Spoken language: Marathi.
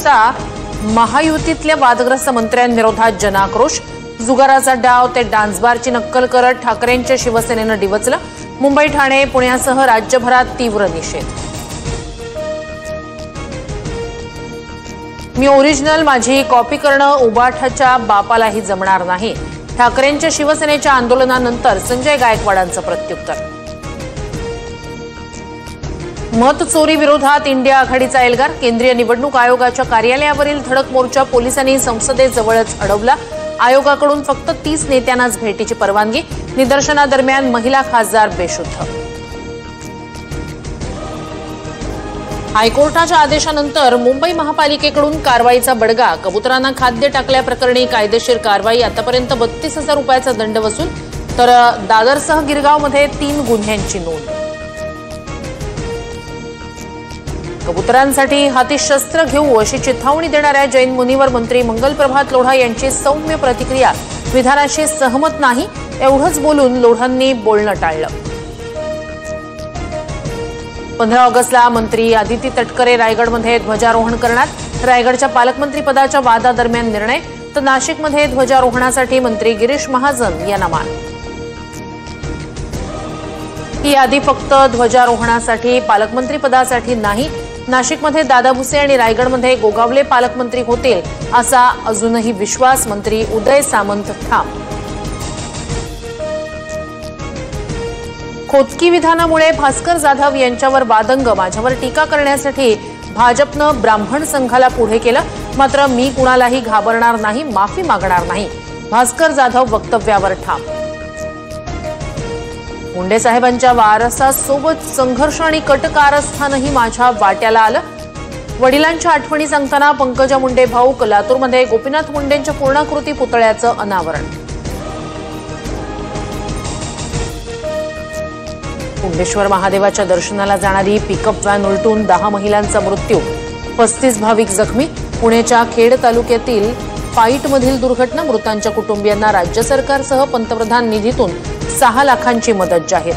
आता महायुतीतल्या वादग्रस्त मंत्र्यांविरोधात जनाक्रोश। जुगाराचा डाव ते डान्स बारची नक्कल करत ठाकरेंच्या शिवसेनेनं डिवचलं। मुंबई, ठाणे, पुण्यासह राज्यभरात तीव्र निषेध। मी ओरिजिनल, माझी कॉपी करणं उबाठाच्या बापालाही जमणार नाही। ठाकरेंच्या शिवसेनेच्या आंदोलनानंतर संजय गायकवाडांचं प्रत्युत्तर। मत चोरी विरोधात इंडिया आघाडीचा एल्गार। केंद्रीय निवडणूक आयोगाच्या कार्यालयावरील धडक मोर्चा पोलिसांनी संसदेजवळच अडवला। आयोगाकडून फक्त 30 नेत्यांनाच भेटीची परवानगी। निदर्शनादरम्यान महिला खासदार बेशुद्ध। हायकोर्टाच्या आदेशानंतर मुंबई महापालिकेकडून कारवाईचा बडगा। कबुतरांना खाद्य टाकल्याप्रकरणी कायदेशीर कारवाई। आतापर्यंत 32,000 रुपयाचा दंड वसूल। तर दादरसह गिरगावमध्ये 3 गुन्ह्यांची नोंद। कबुतरांसाठी हाती शस्त्र घेऊ अशी चिथावणी देणाऱ्या जैन मुनीवर मंत्री मंगलप्रभात लोढा यांची सौम्य प्रतिक्रिया। विधानाशी सहमत नाही एवढंच बोलून लोढांनी बोलणं टाळलं। 15 ऑगस्टला मंत्री आदिती तटकरे रायगडमध्ये ध्वजारोहण करणार। रायगडच्या पालकमंत्रीपदाच्या वादादरम्यान निर्णय। तर नाशिकमध्ये ध्वजारोहणासाठी मंत्री गिरीश महाजन यांना मान। ही यादी फक्त ध्वजारोहणासाठी, पालकमंत्रीपदासाठी नाही। नाशिकमध्ये दादा भुसे आणि रायगडमध्ये गोगावले पालकमंत्री होतील असा अजूनही विश्वास। मंत्री उदय सामंत ठाम। खोतकी विधानामुळे भास्कर जाधव यांच्यावर वादंग। माझ्यावर टीका करण्यासाठी भाजपनं ब्राह्मण संघाला पुढे केलं, मात्र मी कुणालाही घाबरणार नाही, माफी मागणार नाही। भास्कर जाधव वक्तव्यावर ठाम। मुंडे साहेबांच्या वारसासोबत संघर्ष आणि कटकारस्थानही माझ्या वाट्याला आलं। वडिलांच्या आठवणी सांगताना पंकजा मुंडे भाऊक। लातूरमध्ये गोपीनाथ मुंडेंच्या पूर्णाकृती पुतळ्याचं अनावरण। कुंडेश्वर महादेवाच्या दर्शनाला जाणारी पिकअप व्हॅन उलटून 10 महिलांचा मृत्यू, 35 भाविक जखमी। पुण्याच्या खेड तालुक्यातील पाईटमधील दुर्घटना। मृतांच्या कुटुंबियांना राज्य सरकारसह पंतप्रधान निधीतून 6 लाखांची मदत जाहीर।